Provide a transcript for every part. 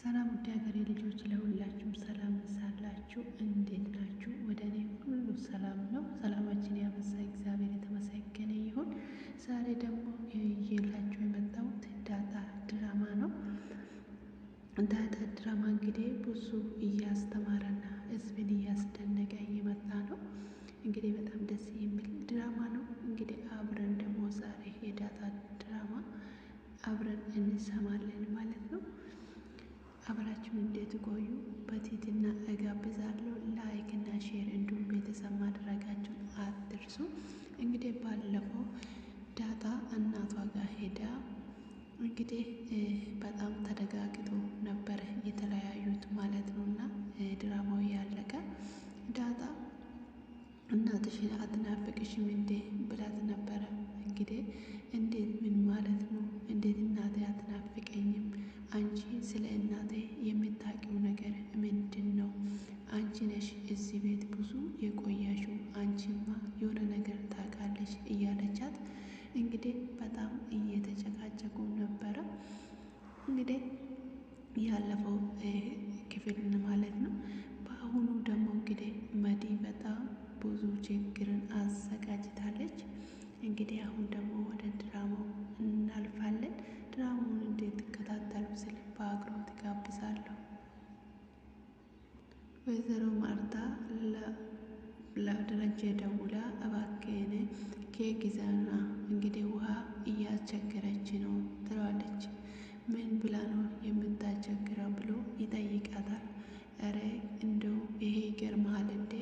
ሰላም ውድ ሀገሬ ልጆች ለሁላችሁም ሰላም ይብዛላችሁ። እንዴት ናችሁ? ወደ እኔ ሁሉ ሰላም ነው። ሰላማችን ያበዛ እግዚአብሔር የተመሰገነ ይሁን። ዛሬ ደግሞ ይዤላችሁ የመጣሁት ዳጣ ድራማ ነው። ዳጣ ድራማ እንግዲህ ብዙ እያስተማረና ሕዝብን እያስደነቀ እየመጣ ነው። እንግዲህ በጣም ደስ የሚል ድራማ ነው። እንግዲህ አብረን ደግሞ ዛሬ የዳጣ ድራማ አብረን እንሰማለን ማለት ነው። አብራችሁን እንድትቆዩ በትህትና እጋብዛለሁ። ላይክ እና ሼር እንዲሁም ቤተሰብ ማድረጋችሁን አትርሱ። እንግዲህ ባለፈው ዳጣ እናቷ ጋር ሄዳ እንግዲህ በጣም ተደጋግጦ ነበረ የተለያዩት ማለት ነው። እና ድራማው ያለቀ ዳጣ እናትሽን አትናፍቅሽም እንዴ ብላት ነበረ። እንግዲህ እንዴት ምን ማለት ነው? እንዴት እናቴ አትናፍቀኝም? አንቺ ስለ እናቴ የምታውቂው ነገር ምንድን ነው? አንቺ ነሽ እዚህ ቤት ብዙ የቆያሽው፣ አንቺማ የሆነ ነገር ታውቃለሽ እያለቻት እንግዲህ በጣም እየተጨቃጨቁ ነበረ። እንግዲህ ያለፈው ክፍል ማለት ነው። በአሁኑ ደግሞ እንግዲህ መዲ በጣም ብዙ ችግርን አዘጋጅታለች። እንግዲህ አሁን ደግሞ ወደ ድራማው እናልፋለን። ድራማውን እንድትከታተሉ ስል በአክብሮት ጋብዛለሁ። ወይዘሮ ማርታ ለደረጀ ደውላ እባክህን ኬክ ይዘና እንግዲህ ውሃ እያስቸገረች ነው ትለዋለች። ምን ብላ ነው የምታስቸግረው ብሎ ይጠይቃታል። እረ እንደው ይሄ ይገርምሃል እንዴ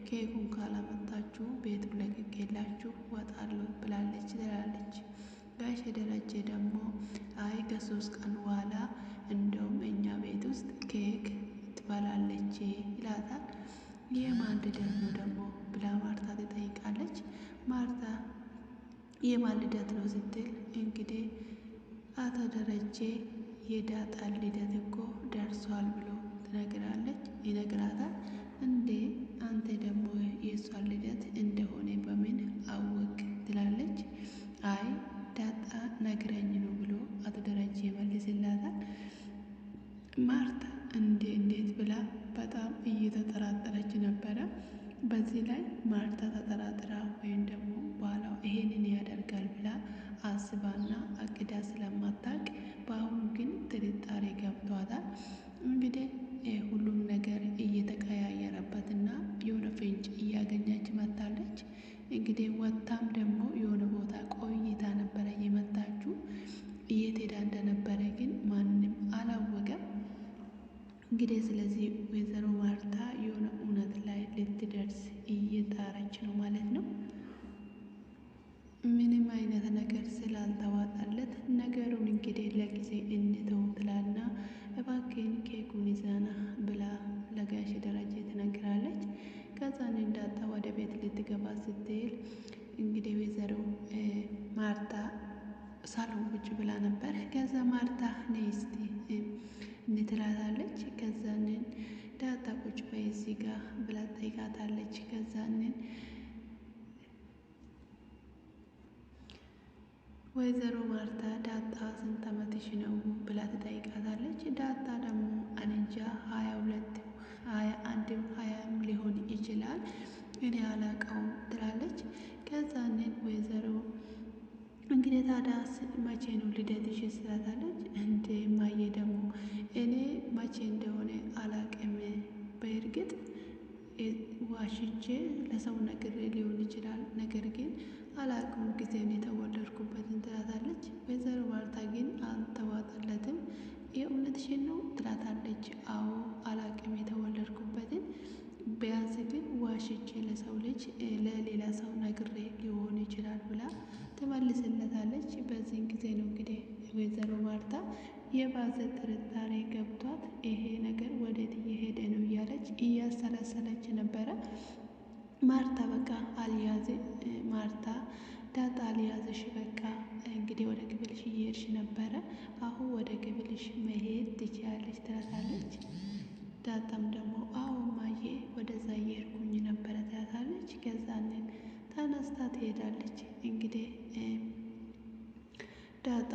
ኬኩን ካላመጣችሁ ቤቱን ለቅቄላችሁ ወጣለሁ ብላለች ትላለች። ጋሽ ደረጀ ደግሞ አይ ከ3 ቀን በኋላ እንደውም እኛ ቤት ውስጥ ኬክ ትበላለች ይላታል። የማን ልደት ነው ደግሞ ብላ ማርታ ትጠይቃለች። ማርታ የማን ልደት ነው ስትል እንግዲህ አቶ ደረጀ የዳጣን ልደት እኮ ደርሷል ብሎ ይነግራታል። እንዴ አንተ ደግሞ የእሷን ልደት እንደሆነ በምን አወቅ ትላለች። አይ ዳጣ ነግረኝ ነው ብሎ አቶ ደረጀ ይመልስላታል። ማርታ እንዴት ብላ በጣም እየተጠራጠረች ነበረ። በዚህ ላይ ማርታ ተጠራጥራ ወይም ደግሞ በኋላ ይሄንን ያደርጋል ብላ አስባና አቅዳ ስለማታውቅ በአሁኑ ግን ጥርጣሬ ገብቷታል። እንግዲህ ሁሉም ነገር እየተቀያየረበትና የሆነ ፍንጭ እያገኘች መጥታለች። እንግዲህ ወጥታም ደግሞ የሆነ ቦታ ቆይታ ነበረ የመጣችው። የት ሄዳ እንደነበረ ግን ማንም አላወቀም። እንግዲህ ስለዚህ ወይዘሮ ማርታ የሆነ እውነት ላይ ልትደርስ እየጣረች ነው ማለት ነው። ምንም አይነት ነገር ስላልተዋጣለት ነገሩን እንግዲህ ለጊዜ እንተው ትላና እባክህን ኬኩን ይዘና ብላ ለጋሽ ደረጀ ትነግራለች። ከዛን ዳጣ ወደ ቤት ልትገባ ስትል እንግዲህ ወይዘሮ ማርታ ሳሎን ቁጭ ብላ ነበር። ከዛ ማርታ ነይ እስቲ እንትላታለች። ከዛንን ዳጣ ቁጭ በይ እዚህ ጋር ብላ ትጠይቃታለች። ከዛንን ወይዘሮ ማርታ ዳጣ ስንት ዓመትሽ ነው ብላ ትጠይቃታለች። ዳጣ ደግሞ አንጃ 22 21 20 ሊሆን ይችላል እኔ አላውቀውም ትላለች። ከዛንን ወይዘሮ እንግዲህ ታዲያ መቼ ነው ልደትሽ ትላታለች። እንዴ እማዬ ደግሞ እኔ መቼ እንደሆነ አላውቅም። በእርግጥ ዋሽቼ ለሰው ነግሬ ሊሆን ይችላል፣ ነገር ግን አላውቅም ጊዜን የተወለድኩበትን ትላታለች። ወይዘሮ ማርታ ግን አልተዋጠለትም። የእውነትሽን ነው ትላታለች። አዎ አላውቅም የተወለድኩበትን፣ ቢያንስ ግን ዋሽቼ ለሰው ልጅ ለሌላ ሰው ነግሬ ሊሆን ይችላል ብላ ትመልስለታለች። በዚህን ጊዜ ነው እንግዲህ ወይዘሮ ማርታ የባሰ ጥርጣሬ ገብቷት ይሄ ነገር ወዴት እየሄደ ነው እያለች እያሰላሰለች ነበረ። ማርታ በቃ ማርታ ዳጣ አልያዘሽ በቃ እንግዲህ ወደ ክፍልሽ እየሄድሽ ነበረ፣ አሁን ወደ ክፍልሽ መሄድ ትችያለሽ ትላታለች። ዳጣም ደግሞ አዎ እማዬ ወደዛ እየሄድኩኝ ነበረ ትላታለች። ከዛንን ተነስታ ትሄዳለች። እንግዲህ ዳጣ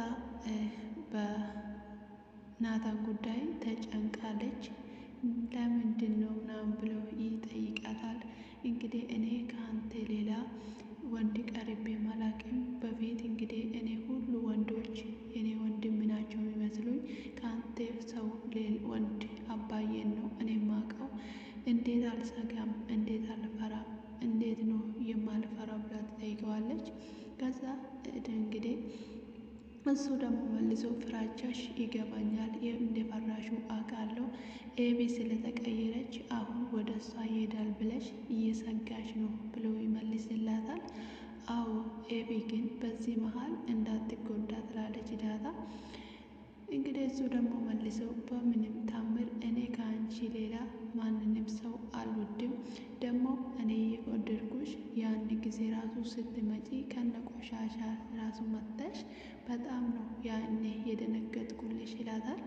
ናታን ጉዳይ ተጨንቃለች። ለምንድን ነው ምናምን ብሎ ይጠይቃታል። እንግዲህ እኔ ከአንተ ሌላ ወንድ ቀርቤ አላውቅም። በፊት እንግዲህ እኔ ሁሉ ወንዶች እኔ ወንድም ናቸው የሚመስሉኝ። ከአንተ ሰው ወንድ አባዬን ነው እኔ ማውቀው። እንዴት አልሰጋም? እንዴት አልፈራም? እንዴት ነው የማልፈራው ብላ ትጠይቀዋለች። ከዛ እንግዲህ እሱ ደግሞ መልሶ ፍራቻሽ ይገባኛል፣ እንደፈራሹ አውቃለሁ። ኤቢ ስለተቀየረች አሁን ወደ እሷ ይሄዳል ብለሽ እየሰጋሽ ነው ብሎ ይመልስላታል። አዎ ኤቢ ግን በዚህ መሀል እንዳትጎዳ ትላለች ዳጣ። እንግዲህ እሱ ደግሞ መልሰው በምንም ታምር እኔ ከአንቺ ሌላ ማንንም ሰው አልወድም። ደግሞ እኔ የወደድኩሽ ያን ጊዜ ራሱ ስትመጪ ከነቆሻሻ ራሱ መጥተሽ በጣም ነው ያኔ የደነገጥኩልሽ ይላታል።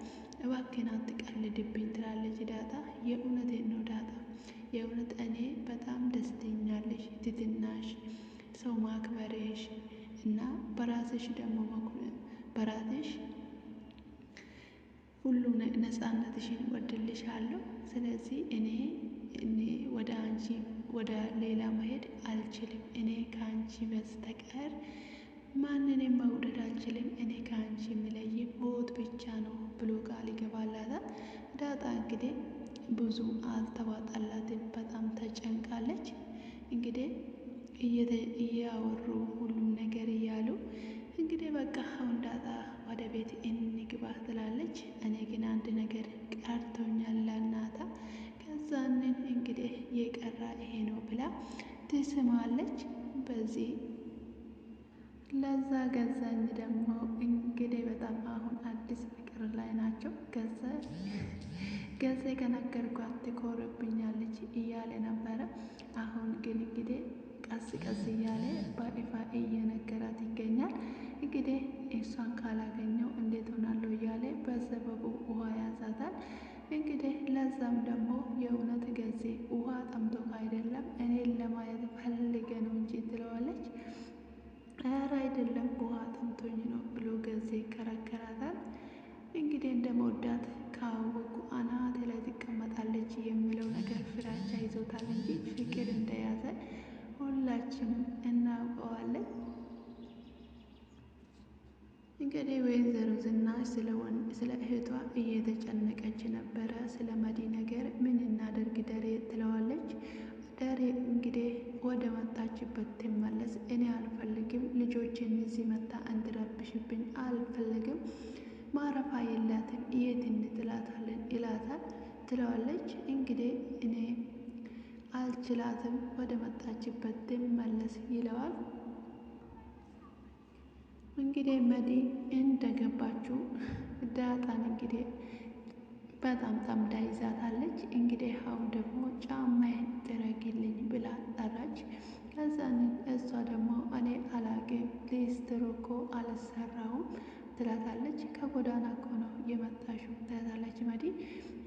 እባክህን አትቀልድብኝ ትላለች ዳጣ። የእውነቴን ነው ዳጣ፣ የእውነት እኔ በጣም ደስተኛለሽ፣ ትትናሽ፣ ሰው ማክበርሽ እና በራስሽ ደግሞ በራስሽ ሁሉ ነፃነትሽን ወድልሻለሁ። ስለዚህ እኔ ወደ አንቺ ወደ ሌላ መሄድ አልችልም። እኔ ከአንቺ በስተቀር ማንንም መውደድ አልችልም። እኔ ከአንቺ የሚለይ ሞት ብቻ ነው ብሎ ቃል ይገባላታል። ዳጣ እንግዲህ ብዙ አልተዋጠላትም። በጣም ተጨንቃለች። እንግዲህ እያወሩ ሁሉም ነገር እያሉ እንግዲህ በቃ አሁን ዳጣ ወደ ቤት እንግባ ትላለች። እኔ ግን አንድ ነገር ቀርቶኛል ለናታ። ከዛንን እንግዲህ የቀራ ይሄ ነው ብላ ትስማለች። በዚህ ለዛ ገዛኝ ደግሞ እንግዲህ በጣም አሁን አዲስ ፍቅር ላይ ናቸው። ገዛ ከነገርኳት ትኮርብኛለች እያለ ነበረ። አሁን ግን እንግዲህ ቀስ ቀስ እያለ በይፋ እየነገራት ይገኛል። እንግዲህ እሷን ካላገኘው እንዴት ሆናለሁ እያለ በሰበቡ ውሃ ያዛታል። እንግዲህ ለዛም ደግሞ የእውነት ገዜ ውሃ ጠምቶ አይደለም እኔን ለማየት ፈልገ ነው እንጂ ትለዋለች። ኧረ አይደለም ውሃ ጠምቶኝ ነው ብሎ ገዜ ይከራከራታል። እንግዲህ እንደመወዳት ካወቁ አናቴ ላይ ትቀመጣለች የሚለው ነገር ፍራቻ ይዞታል እንጂ ፍቅር እንደያዘ ሁላችንም እናውቀዋለን። እንግዲህ ወይዘሮ ዝናሽ ስለ እህቷ እየተጨነቀች ነበረ። ስለ መዲ ነገር ምን እናደርግ ደሬ ትለዋለች። ደሬ እንግዲህ ወደ መጣችበት ትመለስ። እኔ አልፈልግም፣ ልጆችን እዚህ መታ እንድረብሽብኝ አልፈልግም። ማረፋ የላትም የት እንጥላታለን ይላታል። ትለዋለች እንግዲህ እኔ አልችላትም፣ ወደ መጣችበት ትመለስ ይለዋል። እንግዲህ መዲ እንደገባችው ዳጣን እንግዲህ በጣም ጠምዳ ይዛታለች። እንግዲህ አሁን ደግሞ ጫማዬን ጥረጊልኝ ብላ ጠራች። ከዛን እሷ ደግሞ እኔ አላቅም ሊስትሮ እኮ አልሰራውም ትላታለች። ከጎዳና እኮ ነው የመጣሽው ትላታለች መዲ።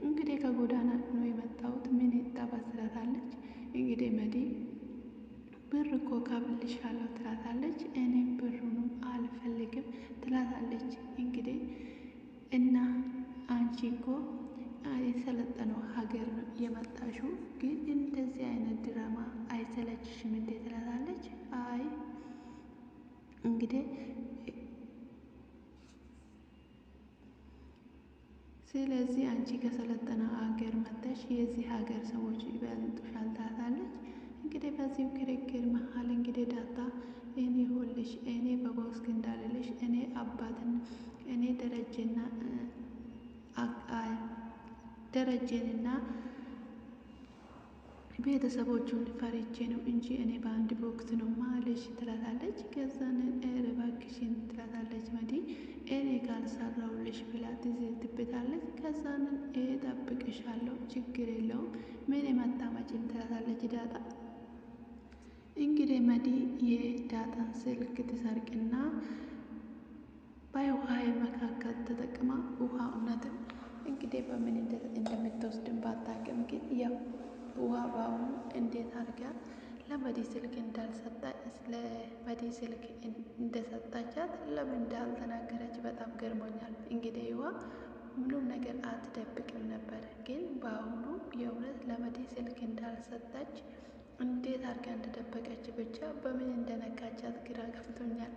እንግዲህ ከጎዳና ነው የመጣሁት ምን ይጠበስ ትላታለች። እንግዲህ መዲ ብር እኮ ካብልሻለሁ ትላታለች። እኔም ብሩንም አልፈልግም ትላታለች። እንግዲህ እና አንቺ እኮ የሰለጠነው ሀገር ነው የመጣሽው፣ ግን እንደዚህ አይነት ድራማ አይሰለችሽም እንዴ ትላታለች። አይ እንግዲህ ስለዚህ አንቺ ከሰለጠነ ሀገር መጥተሽ የዚህ ሀገር ሰዎች ይበልጡሻል ትላታለች። እንግዲህ በዚሁ ክርክር መሀል እንግዲህ ዳጣ እኔ ሁልሽ እኔ በቦክስ እንዳልልሽ እኔ አባትን እኔ ደረጀንና ቤተሰቦቹን ፈርቼ ነው እንጂ እኔ በአንድ ቦክስ ነው ማለሽ ትላታለች። ከዛን እባክሽን ትላታለች መዲ። እኔ ካልሰራውልሽ ብላ ትዝትብታለች። ከዛንን እጠብቅሻለሁ ችግር የለውም ምን የመታመጭም ትላታለች ዳጣ። እንግዲህ መዲ የዳጣን ስልክ ትሰርቅና በውሃ መካከል ተጠቅማ ውሃ እውነትም እንግዲህ በምን እንደምትወስድን ባታውቅም ግን ያው ውሃ በአሁኑ እንዴት አድርጋ ለመዲ ስልክ ለመዲ ስልክ እንደሰጣቻት ለምን እንዳልተናገረች በጣም ገርሞኛል። እንግዲህ ውሃ ምንም ነገር አትደብቅም ነበር። ግን በአሁኑ የእውነት ለመዲ ስልክ እንዳልሰጠች እንዴት አድርጋ እንደደበቀች ብቻ በምን እንደነካቻት ግራ ገብቶኛል።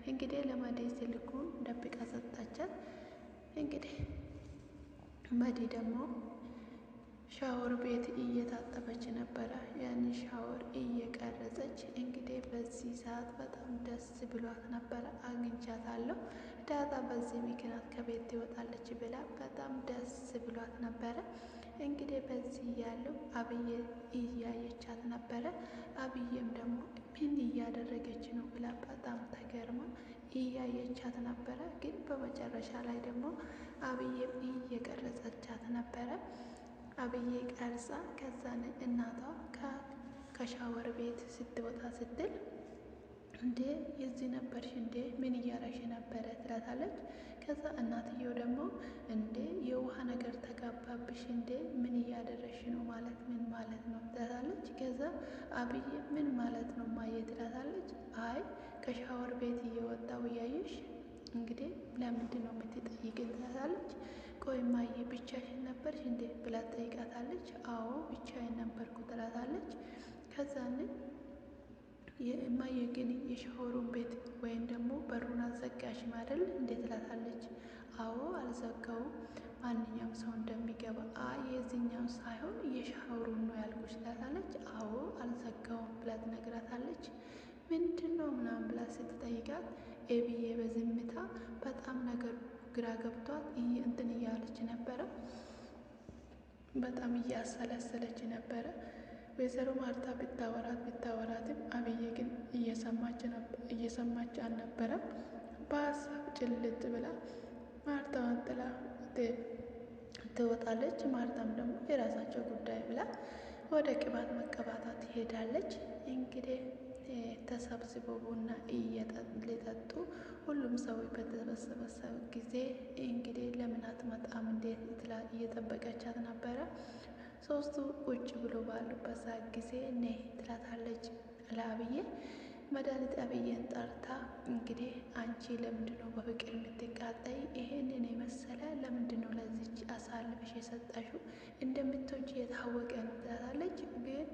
እንግዲህ ለመዲ ስልኩን ደብቃ ሰጣቻት። እንግዲህ መዲ ደግሞ ሻወር ቤት እየታጠበች ነበረ። ያን ሻወር እየቀረጸች እንግዲህ በዚህ ሰዓት በጣም ደስ ብሏት ነበረ። አግኝቻታለሁ ዳጣ በዚህ ምክንያት ከቤት ትወጣለች ብላ በጣም ደስ ብሏት ነበረ። እንግዲህ በዚህ ያለው አብዬ እያየቻት ነበረ። አብዬም ደግሞ ምን እያደረገች ነው ብላ በጣም ተገርማ እያየቻት ነበረ። ግን በመጨረሻ ላይ ደግሞ አብዬም እየቀረጸቻት ነበረ። አብዬ ቀርጻ ከዛን እናቷ ከሻወር ቤት ስትወጣ ስትል እንዴ የዚህ ነበርሽ እንዴ ምን እያረግሽ ነበረ ትላታለች። ከዛ እናትየው ደግሞ እንዴ የውሃ ነገር ተጋባብሽ እንዴ ምን እያደረግሽ ነው ማለት ምን ማለት ነው ትላታለች። ከዛ አብዬ ምን ማለት ነው ማየ ትላታለች። አይ ከሻወር ቤት እየወጣው እያየሽ እንግዲህ ለምንድን ነው የምትጠይቅኝ ትላታለች። ቆይ ማየ ብቻሽን ነበርሽ እንዴ ብላ ትጠይቃታለች። አዎ ብቻዬን ነበርኩ ትላታለች። ከዛን የእማዬ ግን የሻወሩን ቤት ወይም ደግሞ በሩን አልዘጋሽም አይደል እንዴት ትላታለች። አዎ አልዘጋውም ማንኛውም ሰው እንደሚገባ የዚህኛው ሳይሆን የሻወሩን ነው ያልኩሽ ትላታለች። አዎ አልዘጋውም ብላ ትነግራታለች። ምንድን ነው ምናምን ብላ ስትጠይቃት ኤቢዬ በዝምታ በጣም ነገር ግራ ገብቷት እንትን እያለች ነበረ። በጣም እያሰለሰለች ነበረ። ወይዘሮ ማርታ ብታወራትም አብዬ ግን እየሰማች አልነበረም። በሀሳብ ጭልጥ ብላ ማርታዋን ጥላ ትወጣለች። ማርታም ደግሞ የራሳቸው ጉዳይ ብላ ወደ ቅባት መቀባታት ትሄዳለች። እንግዲህ ተሰብስበው ቡና ሊጠጡ ሁሉም ሰው በተሰበሰበ ጊዜ እንግዲህ ለምን አትመጣም እንዴት እየጠበቀቻት ነበረ። ሶስቱ ቁጭ ብሎ ባሉበት ሰዓት ጊዜ ነይ ትላታለች ለአብዬ። መድኃኒት አብዬን ጠርታ እንግዲህ አንቺ ለምንድነው በፍቅር የምትቃጠይ? ይሄንን የመሰለ ለምንድነው ለዚች አሳልፍሽ የሰጠሽው? እንደምትወጂ የታወቀ ነው ትላታለች። ግን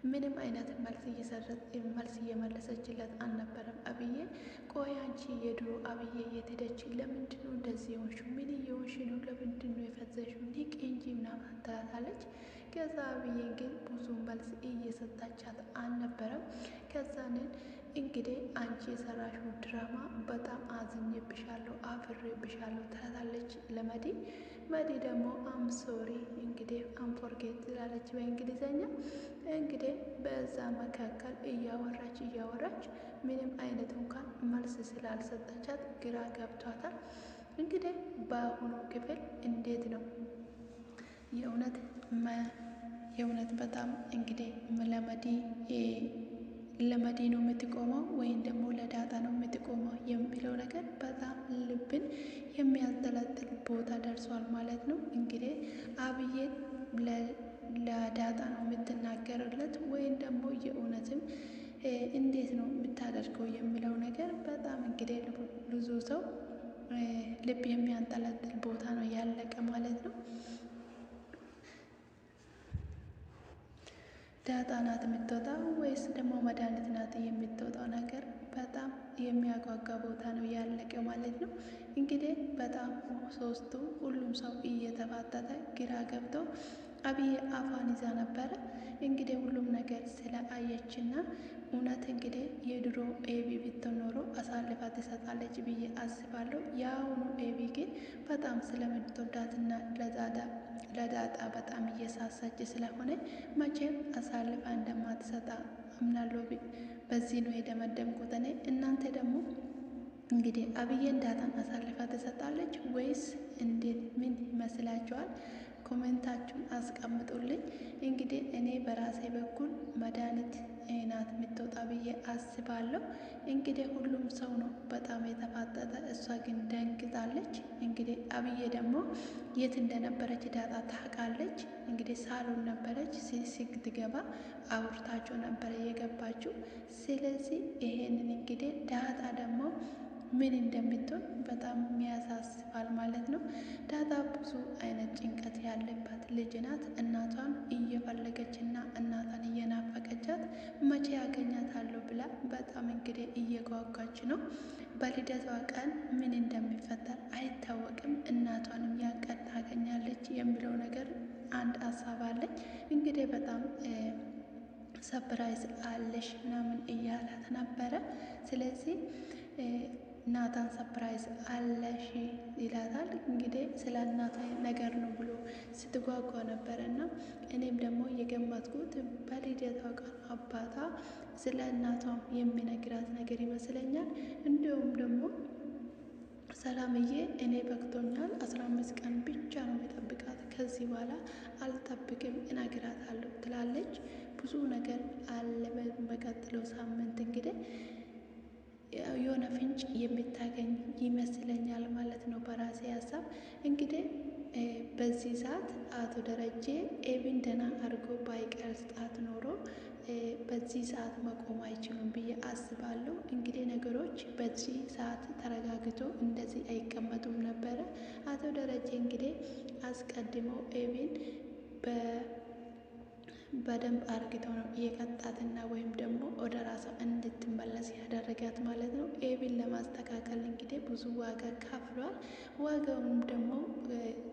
ምንም አይነት መልስ እየመለሰችለት አልነበረም አብዬ። ቆይ አንቺ የድሮ አብዬ የት ሄደች? ለምንድነው እንደዚህ የሆንሽው? ምን እየሆንሽ ነው? ለምንድነው የፈዘሽው? ንቂ እንጂ ምናምን ትላታለች። ከዛ አብዬ ግን ብዙ መልስ እየሰጣቻት አልነበረም። ከዛንን እንግዲህ አንቺ የሰራሽው ድራማ በጣም አዝኜብሻለሁ፣ አፍሬብሻለሁ ትላታለች ለመዲ። መዲ ደግሞ አም ሶሪ እንግዲህ አምፎርጌት ትላለች በእንግሊዘኛ። እንግዲህ በዛ መካከል እያወራች ምንም አይነት እንኳን መልስ ስላልሰጠቻት ግራ ገብቷታል። እንግዲህ በአሁኑ ክፍል እንዴት ነው የእውነት በጣም እንግዲህ ለመዲ ነው የምትቆመው ወይም ደግሞ ለዳጣ ነው የምትቆመው የሚለው ነገር በጣም ልብን የሚያንጠለጥል ቦታ ደርሷል ማለት ነው። እንግዲህ አብዬ ለዳጣ ነው የምትናገርለት ወይም ደግሞ የእውነትም እንዴት ነው የምታደርገው የሚለው ነገር በጣም እንግዲህ ብዙ ሰው ልብ የሚያንጠለጥል ቦታ ነው ያለቀ ማለት ነው። ዳጣ ናት የምትወጣው ወይስ ደግሞ መድኃኒት ናት የምትወጣው ነገር በጣም የሚያጓጓ ቦታ ነው ያለቀ ማለት ነው። እንግዲህ በጣም ሶስቱ ሁሉም ሰው እየተፋጠጠ ግራ ገብተው አብዬ አፏን ይዛ ነበረ። እንግዲህ ሁሉም ነገር ስለ አየችና እውነት እንግዲህ የድሮ ኤቢ ብትሆን ኖሮ አሳልፋ ትሰጣለች ብዬ አስባለሁ። የአሁኑ ኤቢ ግን በጣም ስለምትወዳትና ለዳጣ በጣም እየሳሳች ስለሆነ መቼም አሳልፋ እንደማትሰጣ አምናለሁ። በዚህ ነው የደመደምኩት እኔ። እናንተ ደግሞ እንግዲህ አብዬን ዳጣን አሳልፋ ትሰጣለች ወይስ እንዴት? ምን ይመስላችኋል? ኮሜንታችሁን አስቀምጡልኝ። እንግዲህ እኔ በራሴ በኩል መድኃኒት ናት የምትወጣ ብዬ አስባለሁ። እንግዲህ ሁሉም ሰው ነው በጣም የተፋጠጠ፣ እሷ ግን ደንግጣለች። እንግዲህ አብዬ ደግሞ የት እንደነበረች ዳጣ ታውቃለች። እንግዲህ ሳሎን ነበረች። ስትገባ አውርታቸው ነበረ የገባችው። ስለዚህ ይሄንን እንግዲህ ዳጣ ደግሞ ምን እንደምትሆን በጣም ያሳስባል ማለት ነው። ዳጣ ብዙ አይነት ጭንቀት ያለባት ልጅ ናት። እናቷን እየፈለገች እና እናቷን እየናፈቀቻት መቼ ያገኛታለሁ ብላ በጣም እንግዲህ እየጓጓች ነው። በልደቷ ቀን ምን እንደሚፈጠር አይታወቅም። እናቷንም ያን ቀን ታገኛለች የሚለው ነገር አንድ ሀሳብ አለኝ። እንግዲህ በጣም ሰፕራይዝ አለሽ ምናምን እያላት ነበረ። ስለዚህ ናታን ሰፕራይዝ አለሽ ይላታል። እንግዲህ ስለ እናቷ ነገር ነው ብሎ ስትጓጓ ነበረ እና እኔም ደግሞ የገመትኩት በልደቷ ቀን አባቷ ስለ እናቷ የሚነግራት ነገር ይመስለኛል። እንዲሁም ደግሞ ሰላምዬ እኔ በቅቶኛል 15 ቀን ብቻ ነው የሚጠብቃት ከዚህ በኋላ አልጠብቅም እነግራታለሁ ትላለች። ብዙ ነገር አለ። በቀጥለው ሳምንት እንግዲህ የሆነ ፍንጭ የምታገኝ ይመስለኛል ማለት ነው በራሴ ሀሳብ። እንግዲህ በዚህ ሰዓት አቶ ደረጀ ኤቢን ደህና አድርጎ ባይቀርጻት ኖሮ በዚህ ሰዓት መቆም አይችሉም ብዬ አስባለሁ። እንግዲህ ነገሮች በዚህ ሰዓት ተረጋግቶ እንደዚህ አይቀመጡም ነበረ። አቶ ደረጀ እንግዲህ አስቀድሞ ኤቢን በደንብ አርግቶ ነው የቀጣትና ወይም ደግሞ ወደ ራሷ እንድትመለስ ያደረጋት ማለት ነው። ኤቢን ለማስተካከል እንግዲህ ብዙ ዋጋ ከፍሏል። ዋጋውም ደግሞ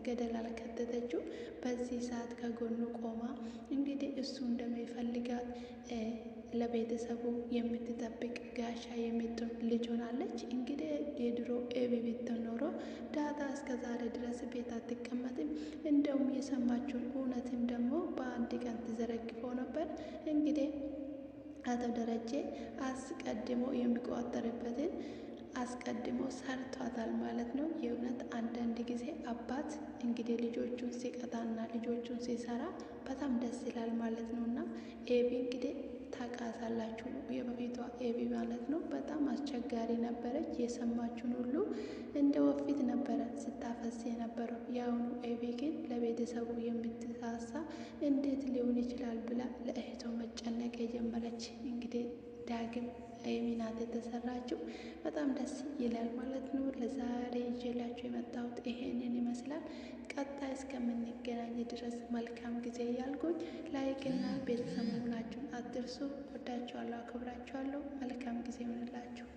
ገደል አልከተተችው። በዚህ ሰዓት ከጎኑ ቆማ እንግዲህ እሱ እንደሚፈልጋት ለቤተሰቡ የምትጠብቅ ጋሻ የምትሆን ልጅ ሆናለች። እንግዲህ የድሮ ኤቢ ብትሆን ኖሮ ዳጣ እስከ ዛሬ ድረስ ቤት አትቀመጥም። እንደውም የሰማችውን እውነትም ደግሞ በአንድ ቀን ተዘረግፈው ነበር። እንግዲህ አቶ ደረጀ አስቀድሞ የሚቆጠርበትን አስቀድሞ ሰርቷታል ማለት ነው። የእውነት አንዳንድ ጊዜ አባት እንግዲህ ልጆቹን ሲቀጣና ልጆቹን ሲሰራ በጣም ደስ ይላል ማለት ነው። እና ኤቢ እንግዲህ ታውቃታላችሁ የበፊቷ ኤቢ ማለት ነው። በጣም አስቸጋሪ ነበረች። የሰማችውን ሁሉ እንደ ወፊት ነበረ ስታፈስ የነበረው። የአሁኑ ኤቢ ግን ለቤተሰቡ የምትሳሳ እንዴት ሊሆን ይችላል ብላ ለእህቷ መጨነቅ የጀመረች እንግዲህ ዳግም ኤቢ ናት የተሰራችው። በጣም ደስ ይላል ማለት ነው። ለዛሬ ይዤላችሁ የመጣሁት ይሄንን ይመስላል። ቀጣይ እስከምንገናኝ ድረስ መልካም ጊዜ እያልኩኝ ላይክና ቤተሰብ መሆናችሁን አትርሱ። ወዳችኋለሁ፣ አክብራችኋለሁ። መልካም ጊዜ ይሆንላችሁ።